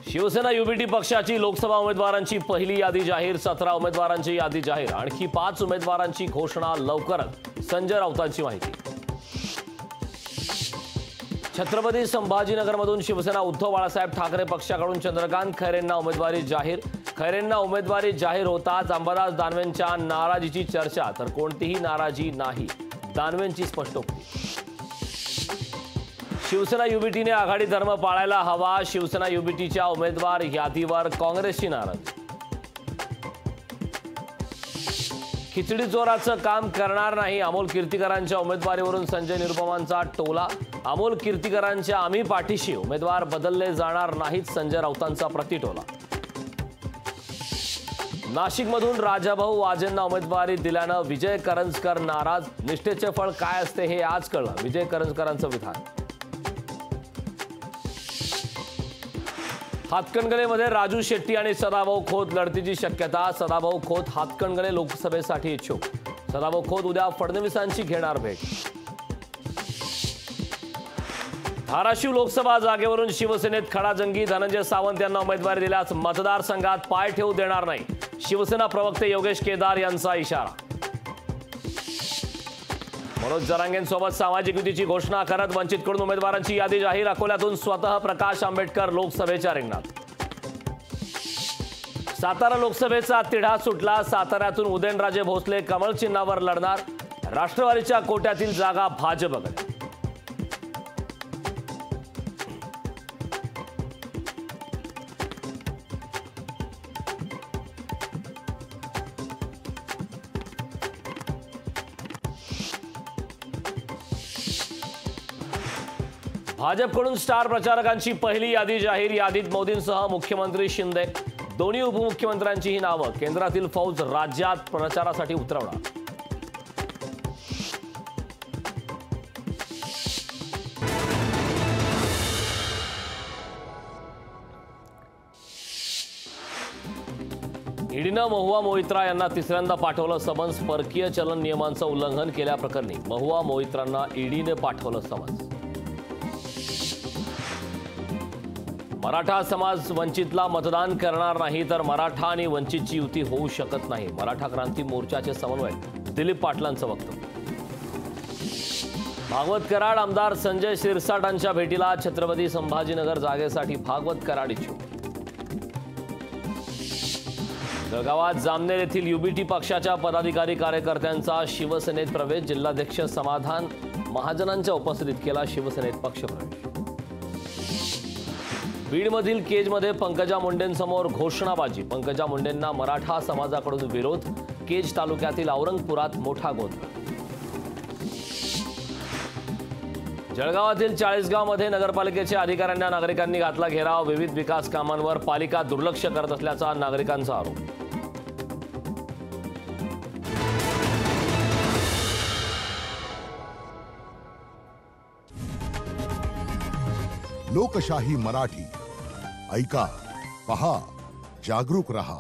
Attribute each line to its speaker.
Speaker 1: Shiv Sena UBT पक्षाची लोकसभा उमेदवारांची पहिली यादी जाहीर। 17 उमेदवारांची यादी जाहीर। आणखी 5 उमेदवारांची घोषणा लवकरच। संजय राऊतांची माहिती। छत्रपती संभाजीनगरमधून शिवसेना उद्धव बाळासाहेब ठाकरे पक्षाकडून चंद्रकांत खैरेंना उमेदवारी जाहीर। खैरेंना उमेदवारी जाहीर होताच अंबादास दानवेंच्या नाराजीची चर्चा, तर कोणतीही नाराजी नाही, दानवेंची स्पष्टोक्ती। शिवसेना युबीटीने आघाडी धर्म पाळायला हवा। शिवसेना युबीटीच्या उमेदवार यादीवर काँग्रेसची नाराजी। खिचडी चोराचं काम करणार नाही, अमोल कीर्तीकरांच्या उमेदवारीवरून संजय निरुपमांचा टोला। अमोल कीर्तीकरांच्या आम्ही पाठीशी, उमेदवार बदलले जाणार नाहीत, संजय राऊतांचा प्रतिटोला। नाशिकमधून राजाभाऊ वाजेंना उमेदवारी दिल्यानं विजय करंजकर नाराज। निष्ठेचे फळ काय असते हे आज कळलं, विजय करंजकरांचं विधान। हातकणंगलेमध्ये राजू शेट्टी आणि सदाभाऊ खोत लढतीची शक्यता। सदाभाऊ खोत हातकणंगले लोकसभेसाठी इच्छुक। सदाभाऊ खोत उद्या फडणवीसांची घेणार भेट। धाराशिव लोकसभा जागेवरून शिवसेनेत खडाजंगी। धनंजय सावंत यांना उमेदवारी दिल्यास मतदारसंघात पाय ठेवू देणार नाही, शिवसेना प्रवक्ते योगेश केदार यांचा इशारा। मनोज जरांगेंसोबत सामाजिक युतीची घोषणा करत वंचितकडून उमेदवारांची यादी जाहीर। अकोल्यातून स्वतः प्रकाश आंबेडकर लोकसभेच्या रिंगणात। सातारा लोकसभेचा तिढा सुटला। साताऱ्यातून उदयनराजे भोसले कमळ चिन्हावर लढणार। राष्ट्रवादीच्या कोट्यातील जागा भाजपकडे। भाजपकडून स्टार प्रचारकांची पहिली यादी जाहीर। यादीत मोदींसह मुख्यमंत्री शिंदे, दोन्ही उपमुख्यमंत्र्यांचीही नावं। केंद्रातील फौज राज्यात प्रचारासाठी उतरवणार। ईडीनं महुआ मोइत्रा यांना तिसऱ्यांदा पाठवलं समन्स। परकीय चलन नियमांचं उल्लंघन केल्याप्रकरणी महुआ मोइत्रांना ईडीने पाठवलं समन्स। मराठा समाज वंचितला मतदान करणार नाही, तर मराठा आणि वंचितची युती होऊ शकत नाही, मराठा क्रांती मोर्चाचे समन्वयक दिलीप पाटलांचं वक्तव्य। भागवत कराड आमदार संजय शिरसाटांच्या भेटीला। छत्रपती संभाजीनगर जागेसाठी भागवत कराड इच्छुक। जळगावात जामनेर येथील युबीटी पक्षाच्या पदाधिकारी कार्यकर्त्यांचा शिवसेनेत प्रवेश। जिल्हाध्यक्ष समाधान महाजनांच्या उपस्थितीत केला शिवसेनेत पक्षप्रवेश। बीडमधील केजमध्ये पंकजा मुंडेंसमोर घोषणाबाजी। पंकजा मुंडेंना मराठा समाजाकडून विरोध। केज तालुक्यातील औरंगपुरात मोठा गोंधळ। जळगावातील चाळीसगावमध्ये नगरपालिकेचे अधिकाऱ्यांना नागरिकांनी घातला घेराव। विविध विकास कामांवर पालिका दुर्लक्ष करत असल्याचा नागरिकांचा आरोप।
Speaker 2: लोकशाही मराठी ऐका, पहा, जागरूक रहा।